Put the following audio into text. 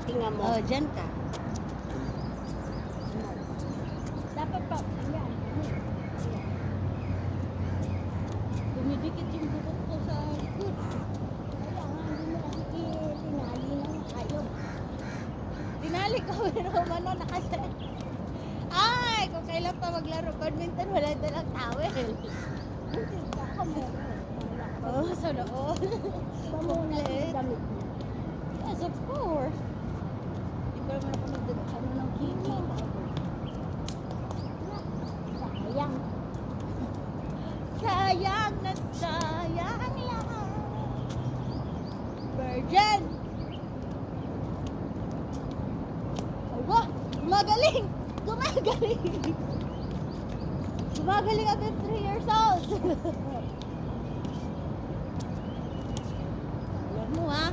Tinga mo. Oh, dyan ka. Dapat pa, ayan. Dumidikit yung bukot ko sa likod. Kaya nga, hindi mo kasi tinali ng ayok. Tinali ko, pero umano nakaset. Ay, kung kailan pa maglaro badminton, wala dalang towel. Buti ka ka meron. Oh, sa loob. Pamuna yung Complete. damit mo. Yes, of course. Hindi pa naman ako nagdagano ng kiki. Sayang. Sayang na sayang lang. Virgin! Aba, gumagaling! Gumagaling! Gumagaling at 3 years old! Alam mo ha?